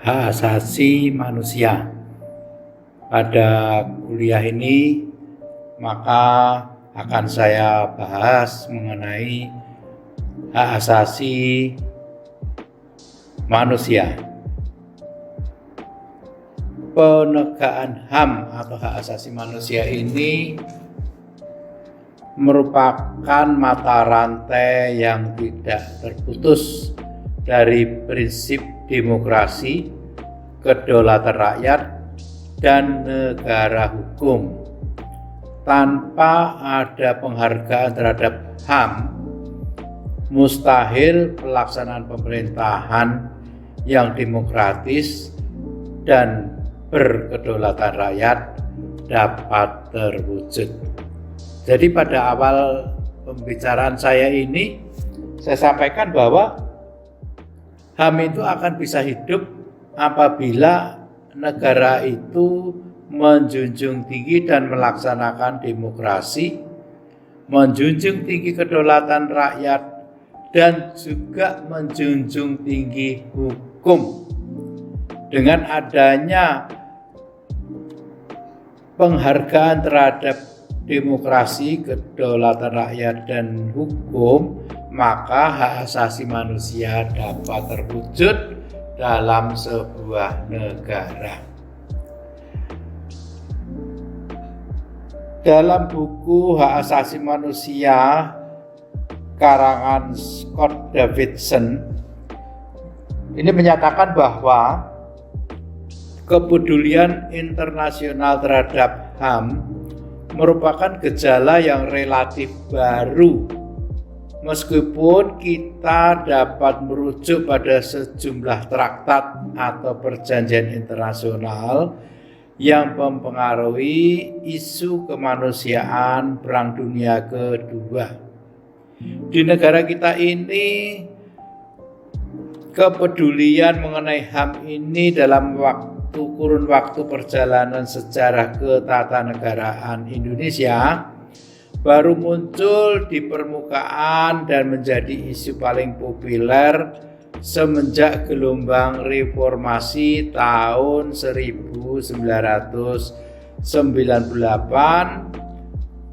hak asasi manusia. Pada kuliah ini maka akan saya bahas mengenai hak asasi manusia. Penegakan HAM atau hak asasi manusia ini merupakan mata rantai yang tidak terputus dari prinsip demokrasi, kedaulatan rakyat, dan negara hukum. Tanpa ada penghargaan terhadap HAM, mustahil pelaksanaan pemerintahan yang demokratis dan berkedaulatan rakyat dapat terwujud. Jadi pada awal pembicaraan saya ini, saya sampaikan bahwa HAM itu akan bisa hidup apabila negara itu menjunjung tinggi dan melaksanakan demokrasi, menjunjung tinggi kedaulatan rakyat, dan juga menjunjung tinggi hukum. Dengan adanya penghargaan terhadap demokrasi, kedaulatan rakyat, dan hukum, maka hak asasi manusia dapat terwujud dalam sebuah negara. Dalam buku Hak Asasi Manusia karangan Scott Davidson ini menyatakan bahwa kepedulian internasional terhadap HAM merupakan gejala yang relatif baru, meskipun kita dapat merujuk pada sejumlah traktat atau perjanjian internasional yang mempengaruhi isu kemanusiaan Perang Dunia Kedua. Di negara kita ini, kepedulian mengenai HAM ini dalam kurun waktu perjalanan sejarah ketatanegaraan Indonesia baru muncul di permukaan dan menjadi isu paling populer semenjak gelombang reformasi tahun 1998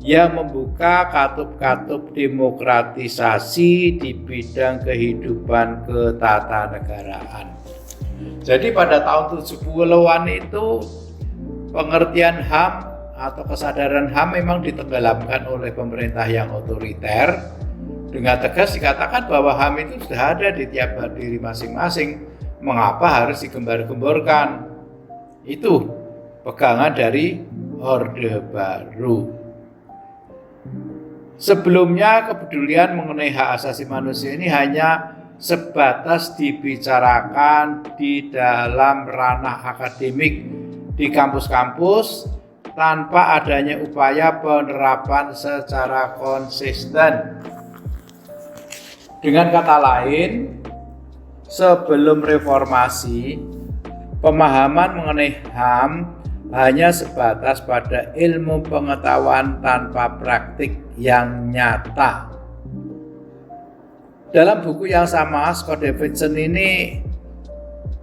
yang membuka katup-katup demokratisasi di bidang kehidupan ketatanegaraan. Jadi pada tahun 70-an itu pengertian HAM atau kesadaran HAM memang ditenggelamkan oleh pemerintah yang otoriter. Dengan tegas dikatakan bahwa HAM itu sudah ada di tiap diri masing-masing. Mengapa harus digembar-gemborkan? Itu pegangan dari Orde Baru. Sebelumnya kepedulian mengenai hak asasi manusia ini hanya sebatas dibicarakan di dalam ranah akademik di kampus-kampus tanpa adanya upaya penerapan secara konsisten. Dengan kata lain, sebelum reformasi, pemahaman mengenai HAM hanya sebatas pada ilmu pengetahuan tanpa praktik yang nyata. Dalam buku yang sama, Scott Davidson ini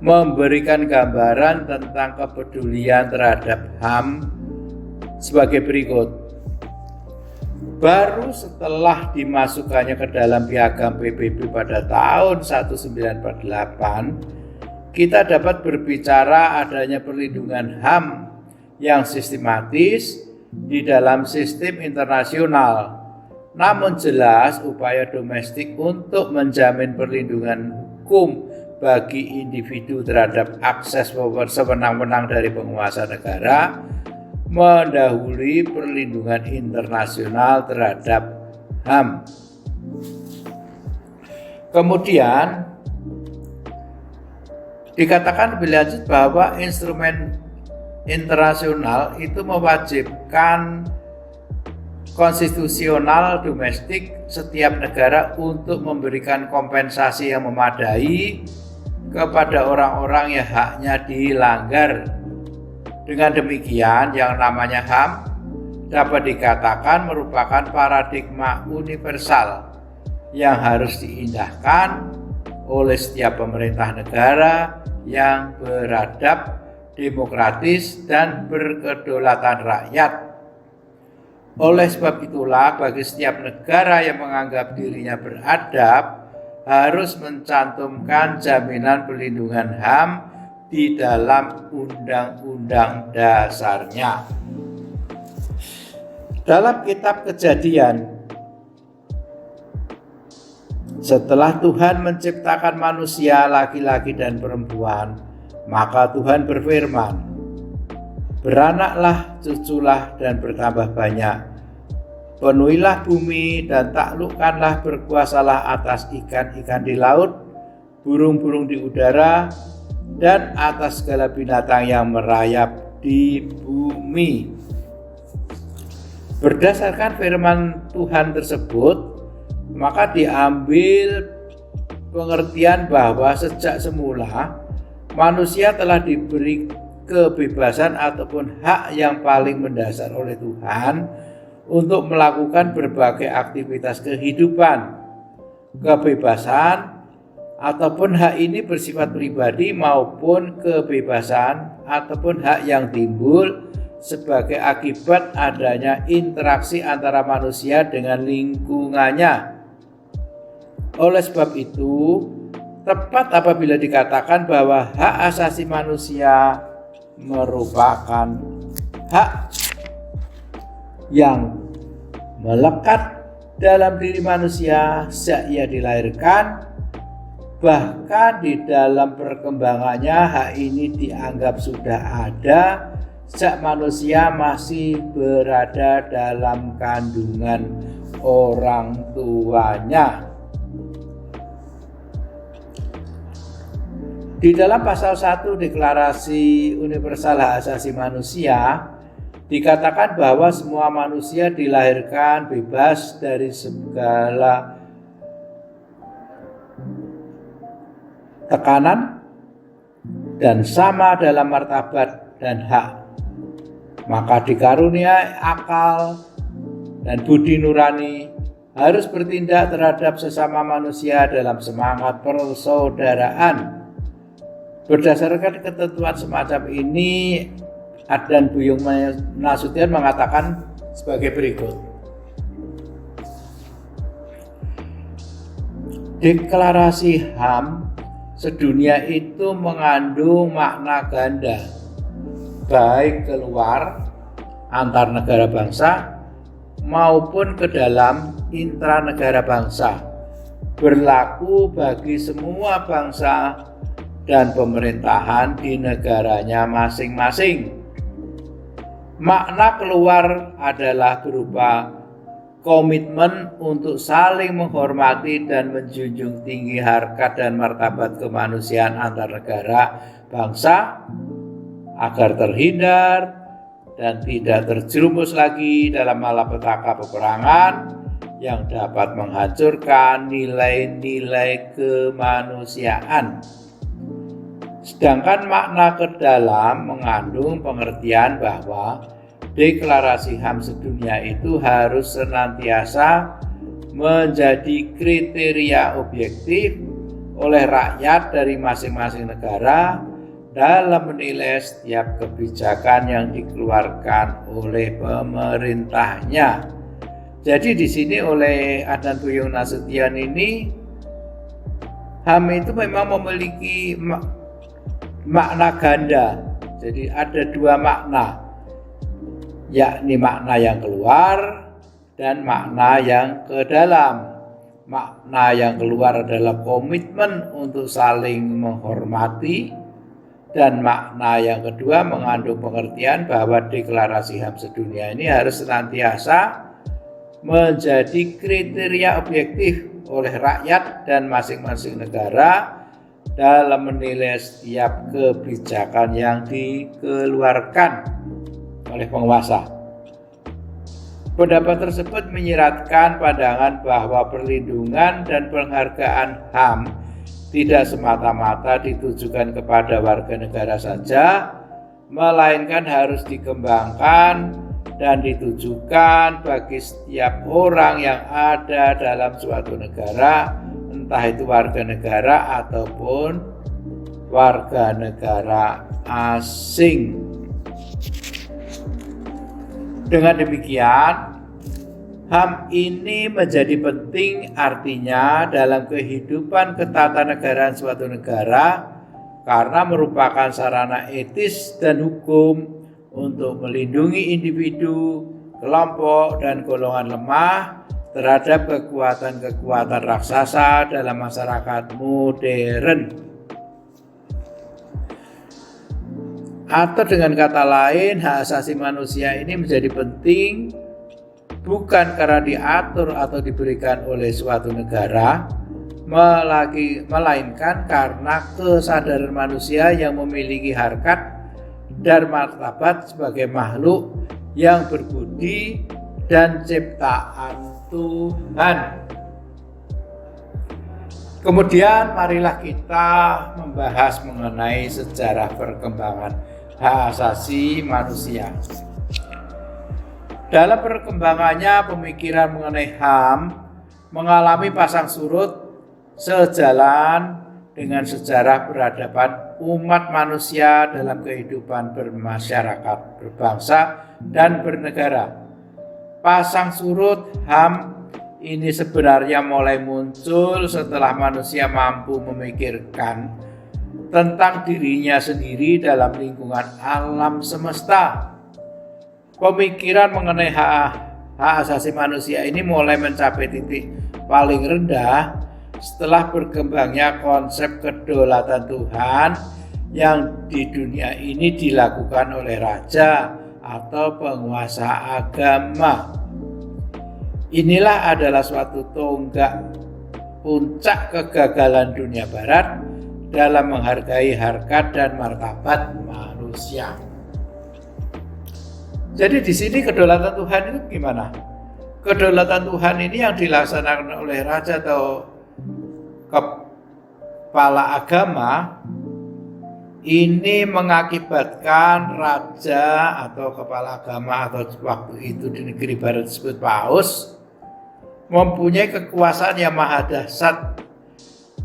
memberikan gambaran tentang kepedulian terhadap HAM sebagai berikut. Baru setelah dimasukkannya ke dalam piagam PBB pada tahun 1948, kita dapat berbicara adanya perlindungan HAM yang sistematis di dalam sistem internasional. Namun jelas upaya domestik untuk menjamin perlindungan hukum bagi individu terhadap akses sewenang-wenang dari penguasa negara mendahului perlindungan internasional terhadap HAM. Kemudian dikatakan lebih lanjut bahwa instrumen internasional itu mewajibkan konstitusional domestik setiap negara untuk memberikan kompensasi yang memadai kepada orang-orang yang haknya dilanggar. Dengan demikian, yang namanya HAM dapat dikatakan merupakan paradigma universal yang harus diindahkan oleh setiap pemerintah negara yang beradab, demokratis, dan berkedaulatan rakyat. Oleh sebab itulah bagi setiap negara yang menganggap dirinya beradab harus mencantumkan jaminan perlindungan HAM di dalam undang-undang dasarnya. Dalam kitab Kejadian, setelah Tuhan menciptakan manusia laki-laki dan perempuan, maka Tuhan berfirman, "Beranaklah, cuculah dan bertambah banyak. Penuhilah bumi dan taklukkanlah, berkuasalah atas ikan-ikan di laut, burung-burung di udara, dan atas segala binatang yang merayap di bumi." Berdasarkan firman Tuhan tersebut, maka diambil pengertian bahwa sejak semula manusia telah diberi kebebasan ataupun hak yang paling mendasar oleh Tuhan untuk melakukan berbagai aktivitas kehidupan. Kebebasan ataupun hak ini bersifat pribadi maupun kebebasan ataupun hak yang timbul sebagai akibat adanya interaksi antara manusia dengan lingkungannya. Oleh sebab itu, tepat apabila dikatakan bahwa hak asasi manusia merupakan hak yang melekat dalam diri manusia sejak ia dilahirkan. Bahkan di dalam perkembangannya hak ini dianggap sudah ada sejak manusia masih berada dalam kandungan orang tuanya. Di dalam pasal 1 Deklarasi Universal Hak Asasi Manusia dikatakan bahwa semua manusia dilahirkan bebas dari segala tekanan dan sama dalam martabat dan hak. Maka dikaruniai akal dan budi nurani, harus bertindak terhadap sesama manusia dalam semangat persaudaraan. Berdasarkan ketentuan semacam ini, Adnan Buyung Nasution mengatakan sebagai berikut. Deklarasi HAM sedunia itu mengandung makna ganda, baik keluar antar negara bangsa maupun ke dalam intranegara bangsa, berlaku bagi semua bangsa dan pemerintahan di negaranya masing-masing. Makna keluar adalah berupa komitmen untuk saling menghormati dan menjunjung tinggi harkat dan martabat kemanusiaan antar negara bangsa agar terhindar dan tidak terjerumus lagi dalam malapetaka peperangan yang dapat menghancurkan nilai-nilai kemanusiaan. Sedangkan makna ke dalam mengandung pengertian bahwa deklarasi HAM sedunia itu harus senantiasa menjadi kriteria objektif oleh rakyat dari masing-masing negara dalam menilai setiap kebijakan yang dikeluarkan oleh pemerintahnya. Jadi di sini oleh Adnan Buyung Nasution ini, HAM itu memang memiliki makna ganda. Jadi ada dua makna, yakni makna yang keluar dan makna yang ke dalam. Makna yang keluar adalah komitmen untuk saling menghormati, dan makna yang kedua mengandung pengertian bahwa deklarasi HAM sedunia ini harus senantiasa menjadi kriteria objektif oleh rakyat dan masing-masing negara dalam menilai setiap kebijakan yang dikeluarkan oleh penguasa. Pendapat tersebut menyiratkan pandangan bahwa perlindungan dan penghargaan HAM tidak semata-mata ditujukan kepada warga negara saja, melainkan harus dikembangkan dan ditujukan bagi setiap orang yang ada dalam suatu negara, entah itu warga negara ataupun warga negara asing. Dengan demikian, HAM ini menjadi penting artinya dalam kehidupan ketatanegaraan suatu negara karena merupakan sarana etis dan hukum untuk melindungi individu, kelompok, dan golongan lemah terhadap kekuatan-kekuatan raksasa dalam masyarakat modern. Atau dengan kata lain, hak asasi manusia ini menjadi penting bukan karena diatur atau diberikan oleh suatu negara, melainkan karena kesadaran manusia yang memiliki harkat dan martabat sebagai makhluk yang berbudi dan ciptaan Tuhan. Kemudian marilah kita membahas mengenai sejarah perkembangan hak asasi manusia. Dalam perkembangannya, pemikiran mengenai HAM mengalami pasang surut sejalan dengan sejarah peradaban umat manusia dalam kehidupan bermasyarakat, berbangsa, dan bernegara. Pasang surut HAM ini sebenarnya mulai muncul setelah manusia mampu memikirkan tentang dirinya sendiri dalam lingkungan alam semesta. Pemikiran mengenai hak asasi manusia ini mulai mencapai titik paling rendah setelah berkembangnya konsep kedaulatan Tuhan yang di dunia ini dilakukan oleh raja atau penguasa agama. Inilah adalah suatu tonggak puncak kegagalan dunia barat dalam menghargai harkat dan martabat manusia. Jadi di sini kedaulatan Tuhan itu gimana? Kedaulatan Tuhan ini yang dilaksanakan oleh raja atau kepala agama ini mengakibatkan raja atau kepala agama atau waktu itu di negeri barat disebut paus mempunyai kekuasaan yang maha dahsyat,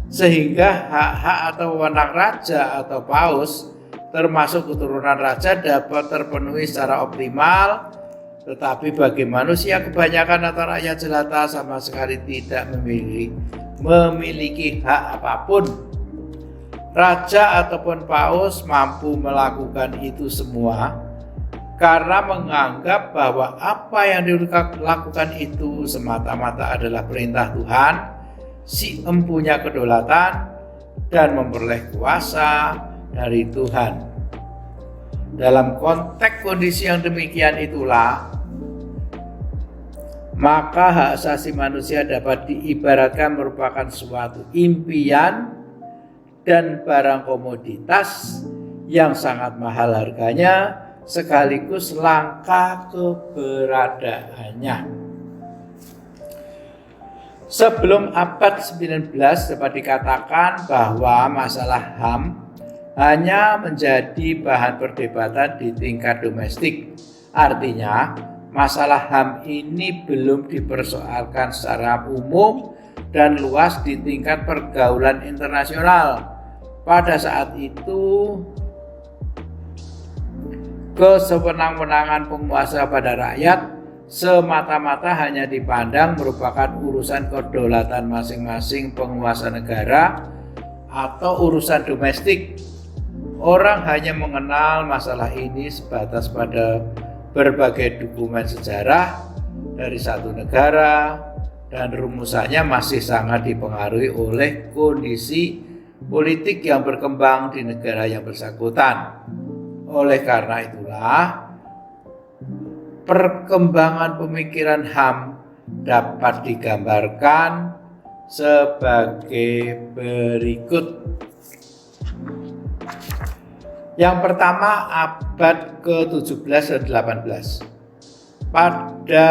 sehingga hak-hak atau wewenang raja atau paus termasuk keturunan raja dapat terpenuhi secara optimal, tetapi bagi manusia kebanyakan atau rakyat jelata sama sekali tidak memiliki hak apapun. Raja ataupun paus mampu melakukan itu semua karena menganggap bahwa apa yang dilakukan itu semata-mata adalah perintah Tuhan, si empunya kedaulatan dan memperoleh kuasa dari Tuhan. Dalam konteks kondisi yang demikian itulah, maka hak asasi manusia dapat diibaratkan merupakan suatu impian dan barang komoditas yang sangat mahal harganya sekaligus langka keberadaannya. Sebelum abad 19 dapat dikatakan bahwa masalah HAM hanya menjadi bahan perdebatan di tingkat domestik. Artinya, masalah HAM ini belum dipersoalkan secara umum dan luas di tingkat pergaulan internasional. Pada saat itu, kesewenang-wenangan penguasa pada rakyat semata-mata hanya dipandang merupakan urusan kedaulatan masing-masing penguasa negara atau urusan domestik. Orang hanya mengenal masalah ini sebatas pada berbagai dokumen sejarah dari satu negara dan rumusannya masih sangat dipengaruhi oleh kondisi politik yang berkembang di negara yang bersangkutan. Oleh karena itulah, perkembangan pemikiran HAM dapat digambarkan sebagai berikut. Yang pertama, abad ke-17 dan 18. Pada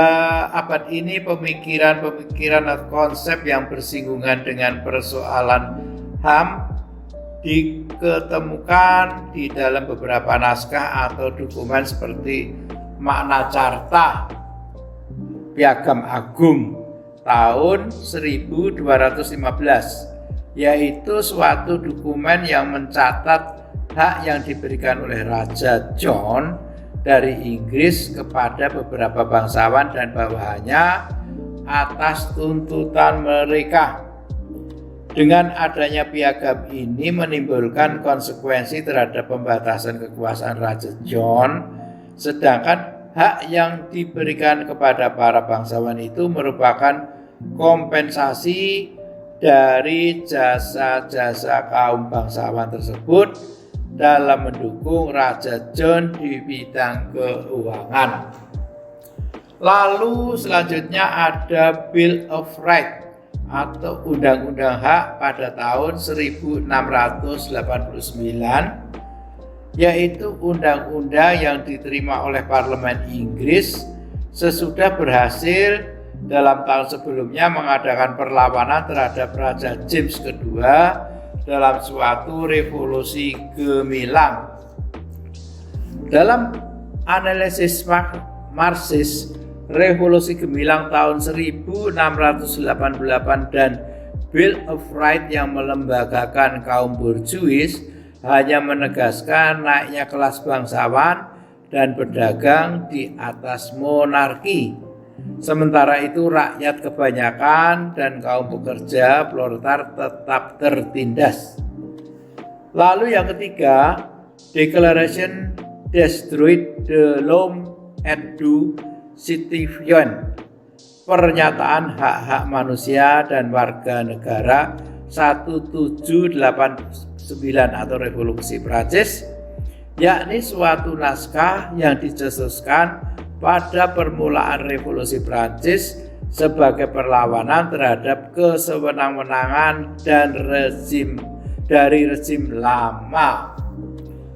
abad ini pemikiran-pemikiran atau konsep yang bersinggungan dengan persoalan HAM diketemukan di dalam beberapa naskah atau dokumen seperti Magna Carta Piagam Agung tahun 1215 yaitu suatu dokumen yang mencatat hak yang diberikan oleh Raja John dari Inggris kepada beberapa bangsawan dan bawahannya atas tuntutan mereka. Dengan adanya piagam ini menimbulkan konsekuensi terhadap pembatasan kekuasaan Raja John, sedangkan hak yang diberikan kepada para bangsawan itu merupakan kompensasi dari jasa-jasa kaum bangsawan tersebut dalam mendukung Raja John di bidang keuangan. Lalu selanjutnya ada Bill of Rights atau Undang-Undang Hak pada tahun 1689, yaitu undang-undang yang diterima oleh Parlemen Inggris sesudah berhasil dalam tahun sebelumnya mengadakan perlawanan terhadap Raja James II dalam suatu revolusi gemilang. Dalam analisis Marxis, revolusi gemilang tahun 1688 dan Bill of Rights yang melembagakan kaum borjuis hanya menegaskan naiknya kelas bangsawan dan berdagang di atas monarki. Sementara itu rakyat kebanyakan dan kaum pekerja proletar tetap tertindas. Lalu yang ketiga, Declaration Destroyed the Law and Do Citizen, pernyataan hak-hak manusia dan warga negara 1789 atau Revolusi Prancis, yakni suatu naskah yang dicetuskan pada permulaan Revolusi Prancis sebagai perlawanan terhadap kesewenang-wenangan dan rezim lama.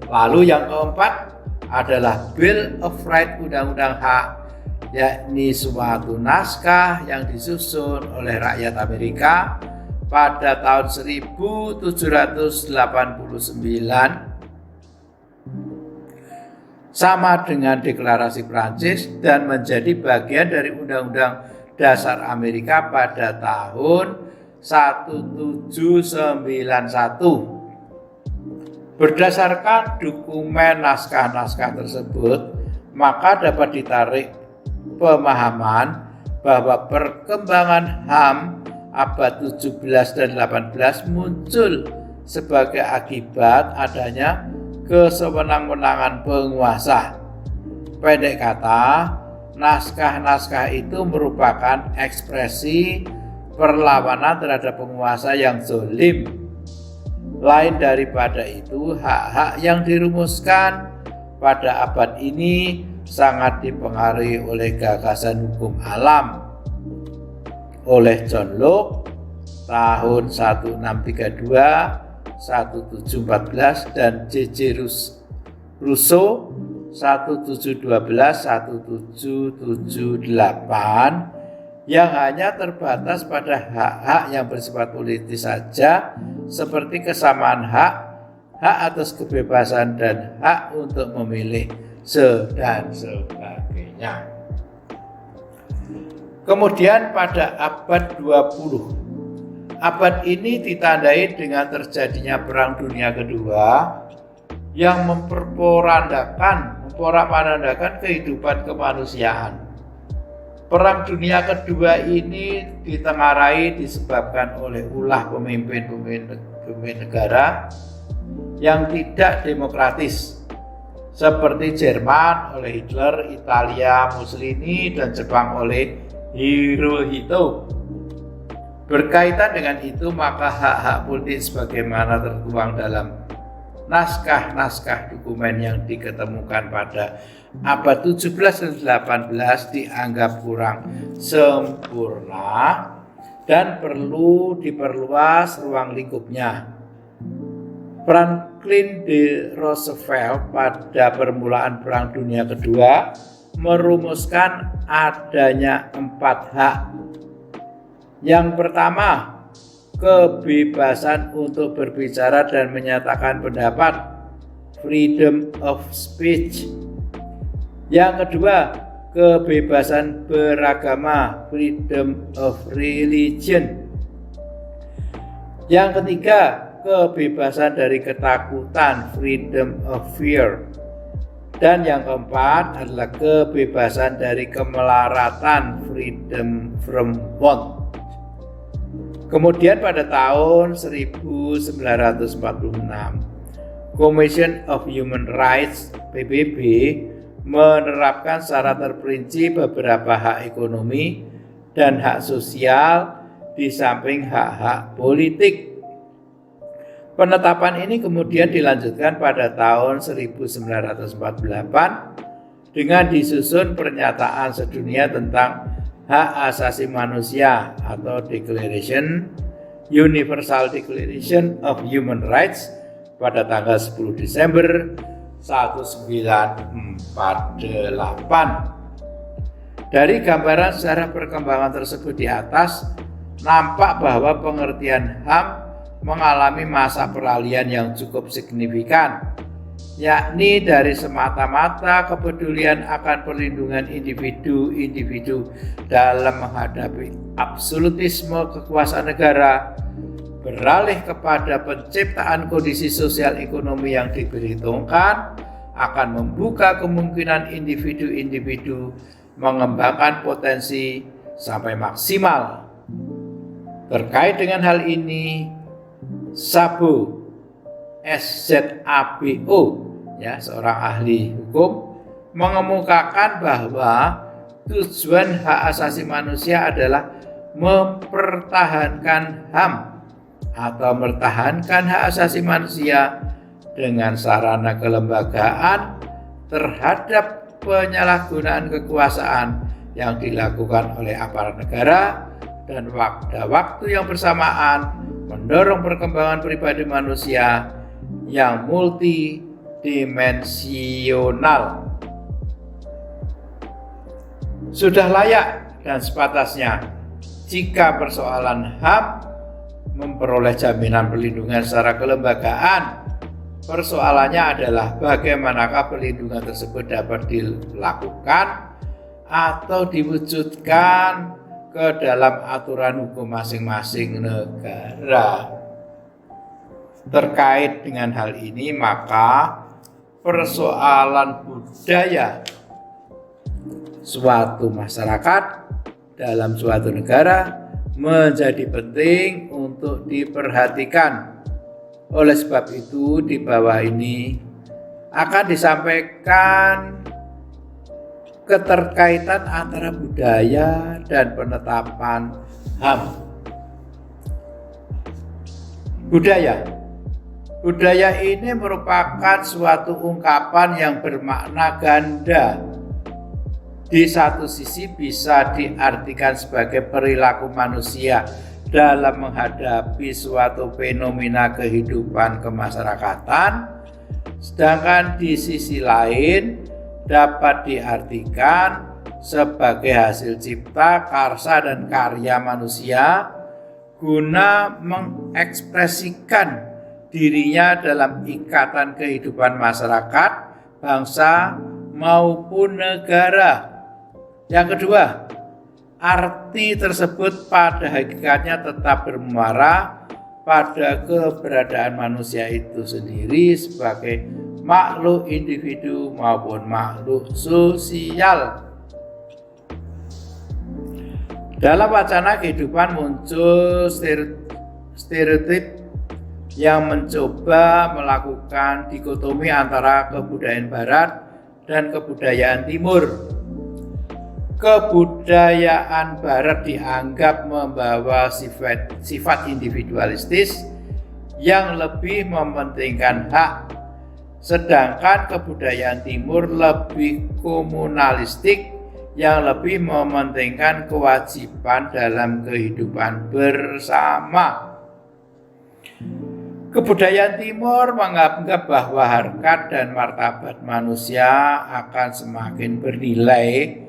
Lalu yang keempat adalah Bill of Rights, Undang-Undang Hak, yakni suatu naskah yang disusun oleh rakyat Amerika pada tahun 1789 sama dengan Deklarasi Prancis dan menjadi bagian dari Undang-Undang Dasar Amerika pada tahun 1791. Berdasarkan dokumen naskah-naskah tersebut, maka dapat ditarik pemahaman bahwa perkembangan HAM abad 17 dan 18 muncul sebagai akibat adanya kesewenang-wenangan penguasa. Pendek kata, naskah-naskah itu merupakan ekspresi perlawanan terhadap penguasa yang zalim. Lain daripada itu, hak-hak yang dirumuskan pada abad ini sangat dipengaruhi oleh gagasan hukum alam oleh John Locke tahun 1632, 1714 dan J.J. Rousseau 1712-1778 yang hanya terbatas pada hak-hak yang bersifat politis saja seperti kesamaan hak, hak atas kebebasan dan hak untuk memilih dan sebagainya. Kemudian pada abad 20, abad ini ditandai dengan terjadinya Perang Dunia Kedua yang memporak-porandakan kehidupan kemanusiaan. Perang Dunia Kedua ini ditengarai disebabkan oleh ulah pemimpin negara yang tidak demokratis seperti Jerman oleh Hitler, Italia Mussolini, dan Jepang oleh Hirohito. Berkaitan dengan itu, maka hak-hak politik sebagaimana tertuang dalam naskah-naskah dokumen yang diketemukan pada abad 17 dan 18 dianggap kurang sempurna dan perlu diperluas ruang lingkupnya. Franklin D. Roosevelt pada permulaan Perang Dunia Kedua merumuskan adanya 4 hak. Yang pertama, kebebasan untuk berbicara dan menyatakan pendapat, freedom of speech. Yang kedua, kebebasan beragama, freedom of religion. Yang ketiga, kebebasan dari ketakutan, freedom of fear. Dan yang keempat adalah kebebasan dari kemelaratan, freedom from want. Kemudian pada tahun 1946, Commission of Human Rights PBB menerapkan secara terperinci beberapa hak ekonomi dan hak sosial di samping hak-hak politik. Penetapan ini kemudian dilanjutkan pada tahun 1948 dengan disusun pernyataan sedunia tentang hak asasi manusia atau Universal Declaration of Human Rights pada tanggal 10 Desember 1948. Dari gambaran sejarah perkembangan tersebut di atas, nampak bahwa pengertian HAM mengalami masa peralihan yang cukup signifikan, yakni dari semata-mata kepedulian akan perlindungan individu-individu dalam menghadapi absolutisme kekuasaan negara, beralih kepada penciptaan kondisi sosial ekonomi yang diperhitungkan akan membuka kemungkinan individu-individu mengembangkan potensi sampai maksimal. Terkait dengan hal ini, Szabo, seorang ahli hukum, mengemukakan bahwa tujuan hak asasi manusia adalah mempertahankan HAM atau mempertahankan hak asasi manusia dengan sarana kelembagaan terhadap penyalahgunaan kekuasaan yang dilakukan oleh aparat negara, dan pada waktu yang bersamaan mendorong perkembangan pribadi manusia yang multidimensional. Sudah layak dan sepatasnya jika persoalan HAM memperoleh jaminan perlindungan secara kelembagaan. Persoalannya adalah bagaimanakah perlindungan tersebut dapat dilakukan atau diwujudkan ke dalam aturan hukum masing-masing negara. Terkait dengan hal ini, maka persoalan budaya suatu masyarakat dalam suatu negara menjadi penting untuk diperhatikan. Oleh sebab itu, di bawah ini akan disampaikan keterkaitan antara budaya dan penetapan HAM. Budaya ini merupakan suatu ungkapan yang bermakna ganda. Di satu sisi bisa diartikan sebagai perilaku manusia dalam menghadapi suatu fenomena kehidupan kemasyarakatan, sedangkan di sisi lain dapat diartikan sebagai hasil cipta, karsa, dan karya manusia guna mengekspresikan dirinya dalam ikatan kehidupan masyarakat, bangsa, maupun negara. Yang kedua, arti tersebut pada hakikatnya tetap bermuara pada keberadaan manusia itu sendiri sebagai makhluk individu maupun makhluk sosial. Dalam wacana kehidupan muncul stereotip yang mencoba melakukan dikotomi antara kebudayaan barat dan kebudayaan timur. Kebudayaan barat dianggap membawa sifat individualistis yang lebih mementingkan hak, sedangkan kebudayaan timur lebih komunalistik yang lebih mementingkan kewajiban dalam kehidupan bersama. Kebudayaan timur menganggap bahwa harkat dan martabat manusia akan semakin bernilai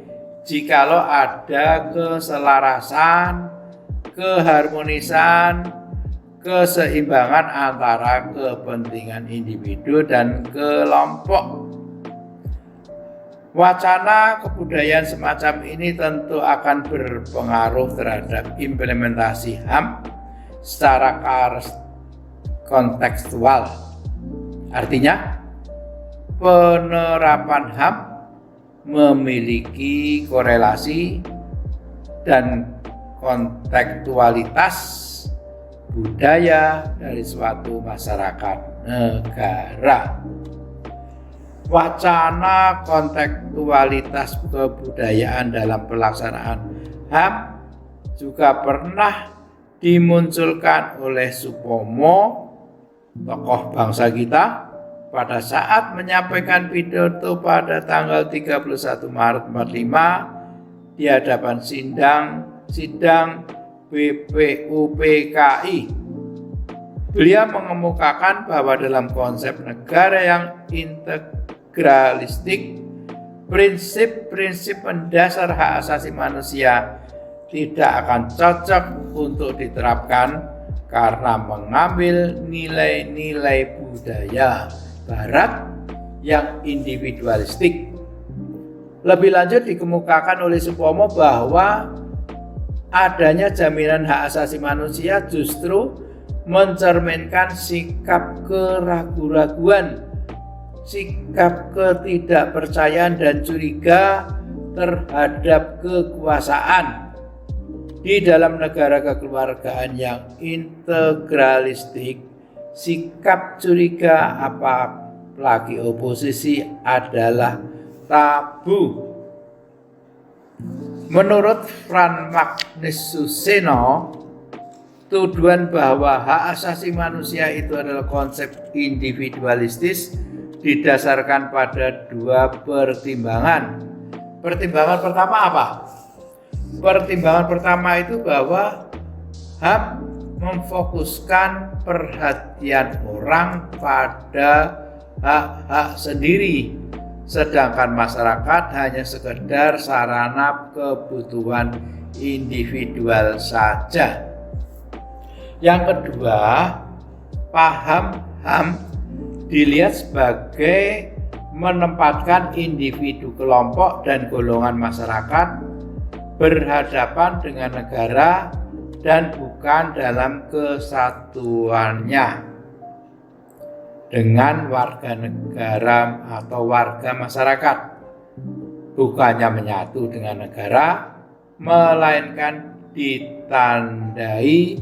jikalau ada keselarasan, keharmonisan, keseimbangan antara kepentingan individu dan kelompok. Wacana kebudayaan semacam ini tentu akan berpengaruh terhadap implementasi HAM, secara kontekstual. Artinya, penerapan HAM memiliki korelasi dan kontekstualitas budaya dari suatu masyarakat negara. Wacana kontekstualitas kebudayaan dalam pelaksanaan HAM juga pernah dimunculkan oleh Supomo, tokoh bangsa kita, pada saat menyampaikan pidato pada tanggal 31 Maret 45 di hadapan sidang BPUPKI. Beliau mengemukakan bahwa dalam konsep negara yang integralistik, prinsip-prinsip mendasar hak asasi manusia tidak akan cocok untuk diterapkan karena mengambil nilai-nilai budaya Barat yang individualistik. Lebih lanjut dikemukakan oleh Supomo bahwa adanya jaminan hak asasi manusia justru mencerminkan sikap keraguan-raguan, sikap ketidakpercayaan dan curiga terhadap kekuasaan. Di dalam negara kekeluargaan yang integralistik, sikap curiga apalagi oposisi adalah tabu. Menurut Fran Magnisuseno, tuduhan bahwa hak asasi manusia itu adalah konsep individualistis didasarkan pada dua pertimbangan. Pertimbangan pertama apa? Pertimbangan pertama itu bahwa HAM memfokuskan perhatian orang pada hak-hak sendiri, sedangkan masyarakat hanya sekedar sarana kebutuhan individual saja. Yang kedua, paham HAM dilihat sebagai menempatkan individu, kelompok, dan golongan masyarakat berhadapan dengan negara dan bukan dalam kesatuannya dengan warga negara atau warga masyarakat, bukannya menyatu dengan negara, melainkan ditandai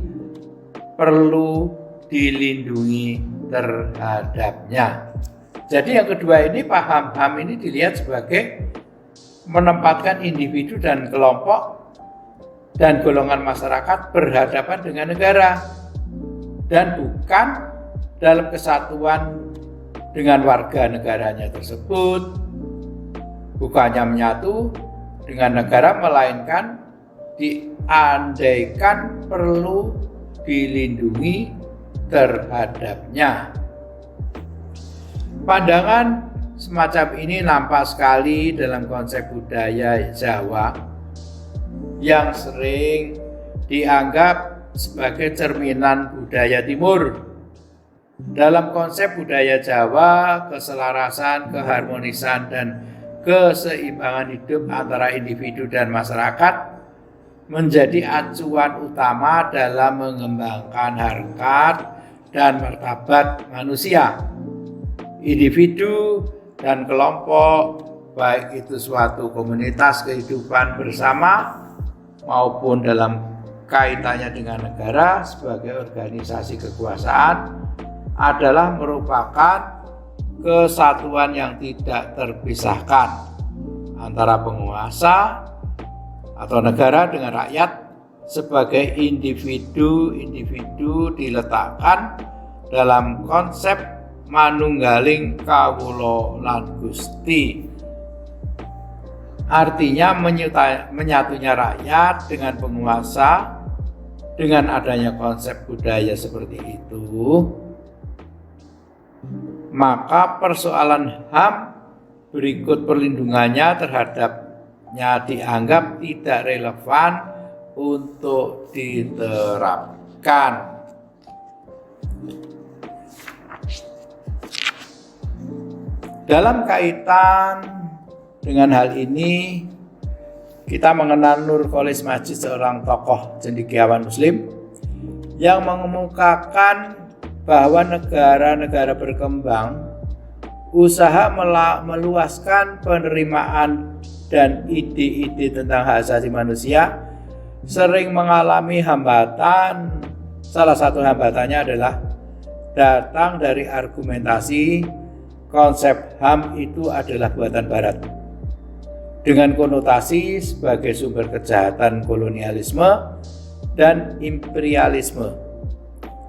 perlu dilindungi terhadapnya. Jadi yang kedua ini, paham HAM ini dilihat sebagai menempatkan individu dan kelompok dan golongan masyarakat berhadapan dengan negara dan bukan dalam kesatuan dengan warga negaranya tersebut, bukannya menyatu dengan negara, melainkan diandaikan perlu dilindungi terhadapnya. Pandangan semacam ini nampak sekali dalam konsep budaya Jawa yang sering dianggap sebagai cerminan budaya Timur. Dalam konsep budaya Jawa, keselarasan, keharmonisan, dan keseimbangan hidup antara individu dan masyarakat menjadi acuan utama dalam mengembangkan harkat dan martabat manusia. Individu dan kelompok, baik itu suatu komunitas kehidupan bersama maupun dalam kaitannya dengan negara sebagai organisasi kekuasaan, adalah merupakan kesatuan yang tidak terpisahkan antara penguasa atau negara dengan rakyat sebagai individu diletakkan dalam konsep manunggaling kawula lan Gusti. Artinya menyatunya rakyat dengan penguasa. Dengan adanya konsep budaya seperti itu, maka persoalan HAM berikut perlindungannya terhadapnya dianggap tidak relevan untuk diterapkan. Dalam kaitan dengan hal ini, kita mengenal Nurcholish Madjid, seorang tokoh cendekiawan Muslim yang mengemukakan bahwa negara-negara berkembang usaha meluaskan penerimaan dan ide-ide tentang hak asasi manusia sering mengalami hambatan. Salah satu hambatannya adalah datang dari argumentasi konsep HAM itu adalah buatan Barat dengan konotasi sebagai sumber kejahatan kolonialisme dan imperialisme.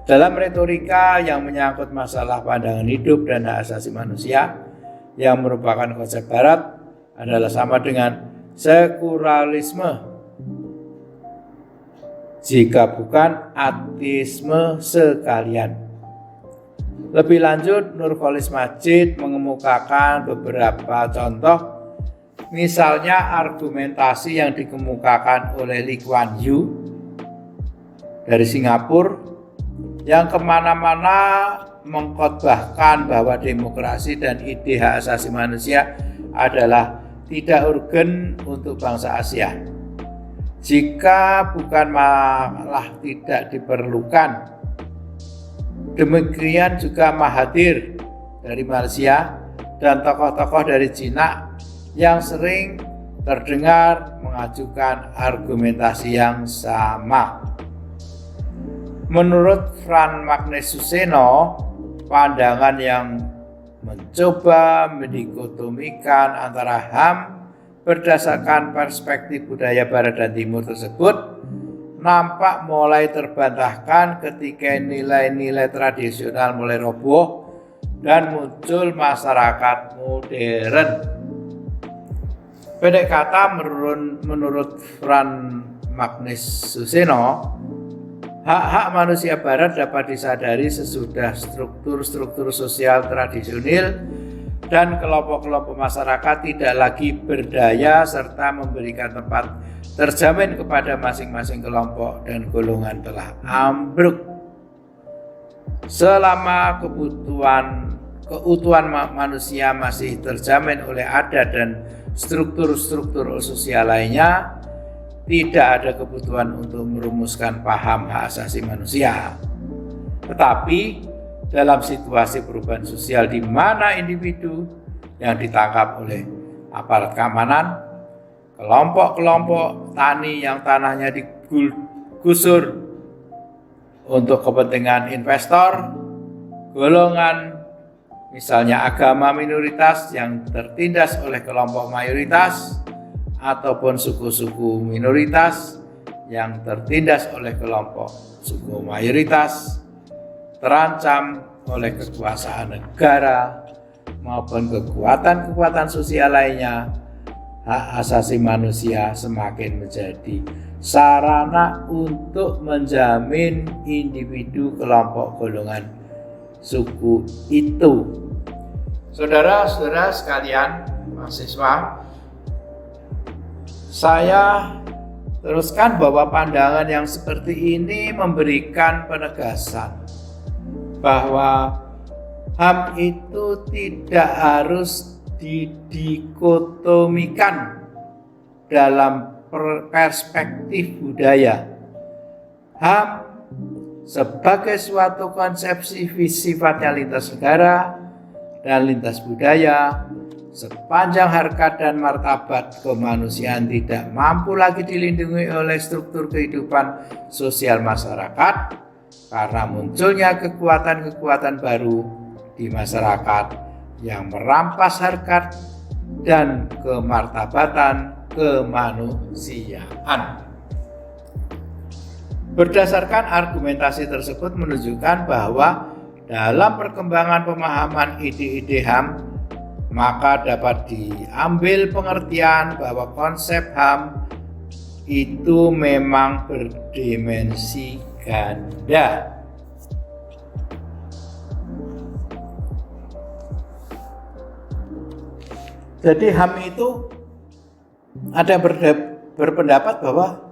Dalam retorika yang menyangkut masalah pandangan hidup dan hak asasi manusia yang merupakan konsep Barat adalah sama dengan sekularisme, jika bukan ateisme sekalian. Lebih lanjut, Nurcholish Madjid mengemukakan beberapa contoh, misalnya argumentasi yang dikemukakan oleh Lee Kuan Yew dari Singapura yang kemana-mana mengkhotbahkan bahwa demokrasi dan ide hak asasi manusia adalah tidak urgen untuk bangsa Asia. Jika bukan malah tidak diperlukan. Demikian juga Mahathir dari Malaysia dan tokoh-tokoh dari Cina yang sering terdengar mengajukan argumentasi yang sama. Menurut Frank Magnus Suseno, pandangan yang mencoba mendikotomikan antara HAM berdasarkan perspektif budaya Barat dan Timur tersebut nampak mulai terbantahkan ketika nilai-nilai tradisional mulai roboh dan muncul masyarakat modern. Pendek kata, menurut Frank Magnus Suseno, hak-hak manusia Barat dapat disadari sesudah struktur-struktur sosial tradisional dan kelompok-kelompok masyarakat tidak lagi berdaya serta memberikan tempat terjamin kepada masing-masing kelompok dan golongan telah ambruk. Selama keutuhan manusia masih terjamin oleh adat dan struktur-struktur sosial lainnya, tidak ada kebutuhan untuk merumuskan paham hak asasi manusia. Tetapi dalam situasi perubahan sosial di mana individu yang ditangkap oleh aparat keamanan, kelompok-kelompok tani yang tanahnya digusur untuk kepentingan investor, golongan misalnya agama minoritas yang tertindas oleh kelompok mayoritas, ataupun suku-suku minoritas yang tertindas oleh kelompok suku mayoritas, terancam oleh kekuasaan negara maupun kekuatan-kekuatan sosial lainnya, hak asasi manusia semakin menjadi sarana untuk menjamin individu kelompok golongan suku itu. Saudara-saudara sekalian, mahasiswa, saya teruskan bahwa pandangan yang seperti ini memberikan penegasan bahwa HAM itu tidak harus didikotomikan dalam perspektif budaya. HAM sebagai suatu konsepsi sifatnya lintas negara dan lintas budaya, sepanjang harkat dan martabat kemanusiaan tidak mampu lagi dilindungi oleh struktur kehidupan sosial masyarakat karena munculnya kekuatan-kekuatan baru di masyarakat yang merampas harkat dan kemartabatan kemanusiaan. Berdasarkan argumentasi tersebut menunjukkan bahwa dalam perkembangan pemahaman ide-ide HAM, maka dapat diambil pengertian bahwa konsep HAM itu memang berdimensi ganda. Jadi HAM itu ada yang berpendapat bahwa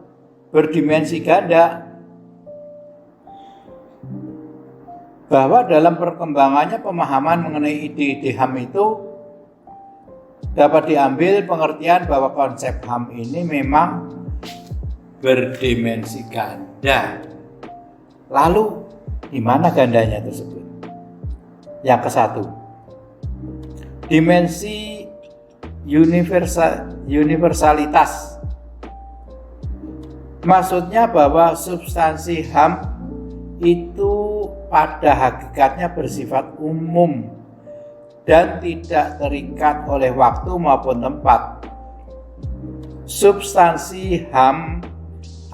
berdimensi ganda, bahwa dalam perkembangannya pemahaman mengenai ide-ide HAM itu dapat diambil pengertian bahwa konsep HAM ini memang berdimensi ganda. Lalu di mana gandanya tersebut? Yang ke-1, dimensi universalitas. Maksudnya bahwa substansi HAM itu pada hakikatnya bersifat umum dan tidak terikat oleh waktu maupun tempat. Substansi HAM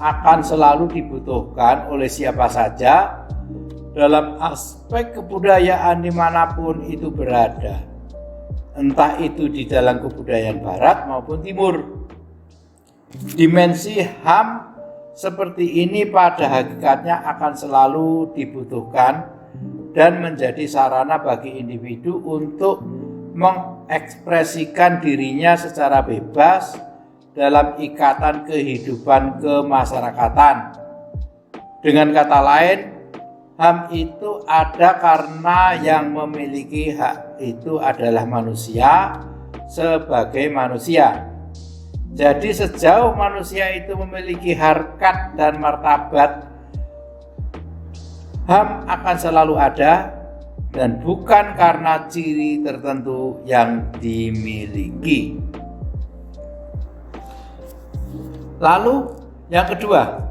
akan selalu dibutuhkan oleh siapa saja dalam aspek kebudayaan dimanapun itu berada, entah itu di dalam kebudayaan barat maupun timur. Dimensi HAM seperti ini pada hakikatnya akan selalu dibutuhkan dan menjadi sarana bagi individu untuk mengekspresikan dirinya secara bebas dalam ikatan kehidupan kemasyarakatan. Dengan kata lain, HAM itu ada karena yang memiliki hak itu adalah manusia sebagai manusia. Jadi sejauh manusia itu memiliki harkat dan martabat, HAM akan selalu ada dan bukan karena ciri tertentu yang dimiliki. Lalu yang kedua,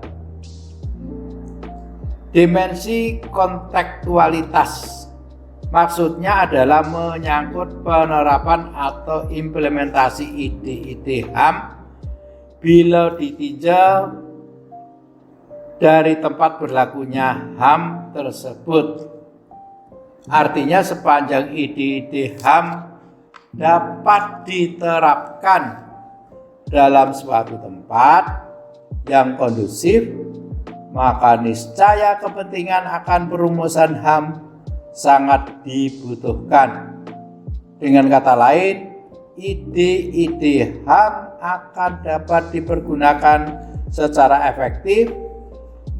dimensi kontekstualitas. Maksudnya adalah menyangkut penerapan atau implementasi ide-ide HAM bila ditinjau dari tempat berlakunya HAM tersebut. Artinya sepanjang ide-ide HAM dapat diterapkan dalam suatu tempat yang kondusif, maka niscaya kepentingan akan perumusan HAM sangat dibutuhkan. Dengan kata lain, ide-ide HAM akan dapat dipergunakan secara efektif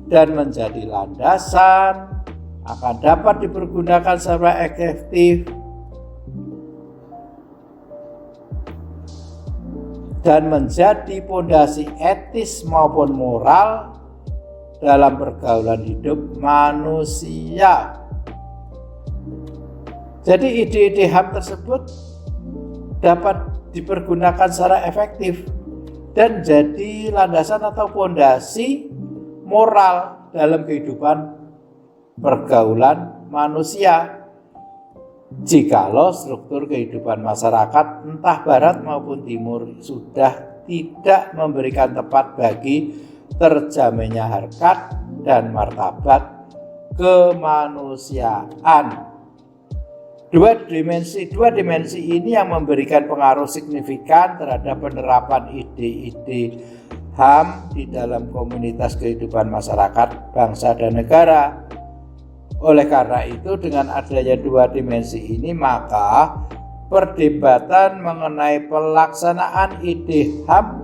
dan menjadi landasan, akan dapat dipergunakan secara efektif dan menjadi pondasi etis maupun moral dalam pergaulan hidup manusia. Jadi ide-ide HAM tersebut dapat dipergunakan secara efektif dan jadi landasan atau pondasi moral dalam kehidupan pergaulan manusia. Jikalau struktur kehidupan masyarakat entah barat maupun timur sudah tidak memberikan tempat bagi terjaminnya harkat dan martabat kemanusiaan. Dua dimensi ini yang memberikan pengaruh signifikan terhadap penerapan ide-ide HAM di dalam komunitas kehidupan masyarakat, bangsa dan negara. Oleh karena itu, dengan adanya dua dimensi ini, maka perdebatan mengenai pelaksanaan ide HAM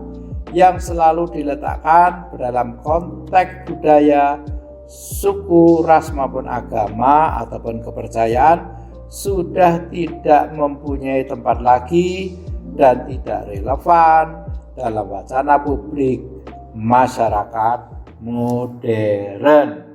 yang selalu diletakkan dalam konteks budaya, suku, ras maupun agama ataupun kepercayaan sudah tidak mempunyai tempat lagi dan tidak relevan dalam wacana publik masyarakat modern.